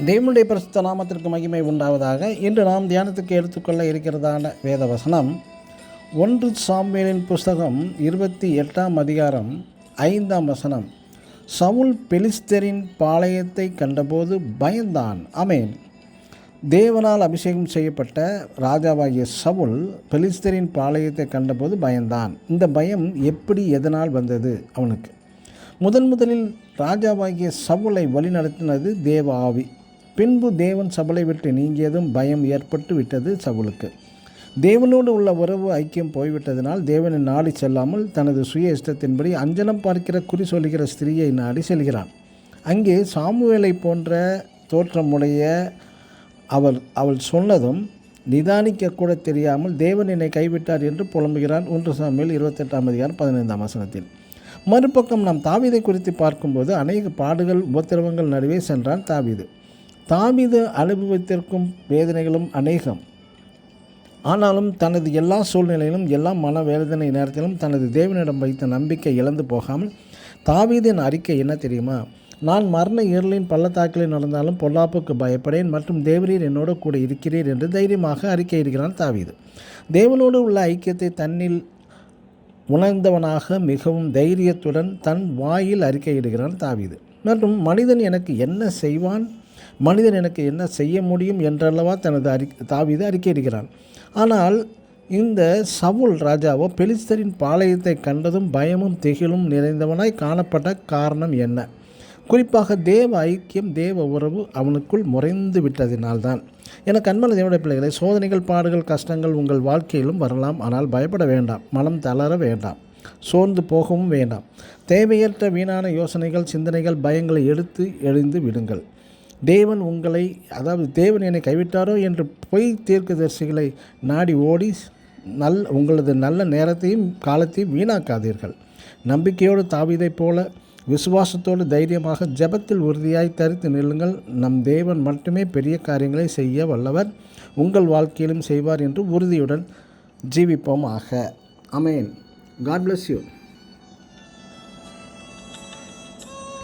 தேவனுடைய பரிசுத்த நாமத்திற்கு மகிமை உண்டாவதாக. இன்று நாம் தியானத்துக்கு எடுத்துக்கொள்ள இருக்கிறதான வேத வசனம் 1 சாமுவேலின் புஸ்தகம் 28ஆம் அதிகாரம் 5ஆம் வசனம். சவுல் பெலிஸ்தரின் பாளையத்தை கண்டபோது பயந்தான். ஆமென். தேவனால் அபிஷேகம் செய்யப்பட்ட ராஜாவாகிய சவுல் பெலிஸ்தரின் பாளையத்தை கண்டபோது பயந்தான். இந்த பயம் எப்படி எதனால் வந்தது? அவனுக்கு முதலில் ராஜாவாகிய சவுலை வழிநடத்தினது தேவ ஆவி. பின்பு தேவன் சவுலை விட்டு நீங்கியதும் பயம் ஏற்பட்டு விட்டது சவுலுக்கு. தேவனோடு உள்ள உறவு ஐக்கியம் போய்விட்டதனால் தேவனை நாடி செல்லாமல் தனது சுய இஷ்டத்தின்படி அஞ்சனம் பார்க்கிற குறி சொல்லுகிற ஸ்திரீயை நாடி செல்கிறான். அங்கே சாமுவேலை போன்ற தோற்றமுடைய அவள் சொன்னதும் நிதானிக்க கூட தெரியாமல் தேவன் என்னை கைவிட்டார் என்று புலம்புகிறான். 1 சாமுவேல் 28ஆம் அதிகாரம் 15ஆம் வசனத்தில். மறுபக்கம் நாம் தாவீதை குறித்து பார்க்கும்போது அநேக பாடுகள் உபத்திரவங்கள் நடுவே சென்றான் தாவீது அனுபவித்திருக்கும் வேதனைகளும் அநேகம். ஆனாலும் தனது எல்லா சூழ்நிலையிலும் எல்லா மன வேதனை நேரத்திலும் தனது தேவனிடம் வைத்த நம்பிக்கை இழந்து போகாமல் தாவீதின் அறிக்கை என்ன தெரியுமா? நான் மரண இருளின் பள்ளத்தாக்கில் நடந்தாலும் பொல்லாப்புக்கு பயப்படேன் மற்றும் தேவரீர் என்னோடு கூட இருக்கிறீர் என்று தைரியமாக அறிக்கையிடுகிறான் தாவீது. தேவனோடு உள்ள ஐக்கியத்தை தன்னில் உணர்ந்தவனாக மிகவும் தைரியத்துடன் தன் வாயில் அறிக்கையிடுகிறான் தாவீது. மற்றும் மனிதன் எனக்கு என்ன செய்வான், மனிதன் எனக்கு என்ன செய்ய முடியும் என்றல்லவா தாவீது அறிக்கையிடுகிறான். ஆனால் இந்த சவுல் ராஜாவோ பெலிஸ்தரின் பாளையத்தை கண்டதும் பயமும் திகிலும் நிறைந்தவனாய் காணப்பட்ட காரணம் என்ன? குறிப்பாக தேவ ஐக்கியம், தேவ உறவு அவனுக்குள் முறைந்து விட்டதினால்தான். எனக்கு அன்பான தேவனுடைய பிள்ளைகளை, சோதனைகள், பாடுகள், கஷ்டங்கள் உங்கள் வாழ்க்கையிலும் வரலாம். ஆனால் பயப்பட வேண்டாம், மனம் தளர வேண்டாம், சோர்ந்து போகவும் வேண்டாம். தேவையற்ற வீணான யோசனைகள், சிந்தனைகள், பயங்களை எடுத்து எழிந்து விடுங்கள். தேவன் உங்களை, தேவன் என்னை கைவிட்டாரோ என்று பொய் தீர்க்கதரிசிகளை நாடி ஓடி உங்களது நல்ல நேரத்தையும் காலத்தையும் வீணாக்காதீர்கள். நம்பிக்கையோடு தாவீதைப் போல விசுவாசத்தோடு தைரியமாக ஜெபத்தில் உறுதியாய் தரித்து நில்லுங்கள். நம் தேவன் மட்டுமே பெரிய காரியங்களை செய்ய வல்லவர், உங்கள் வாழ்க்கையிலும் செய்வார் என்று உறுதியுடன் ஜீவிப்போமாக. ஆமென். God bless you.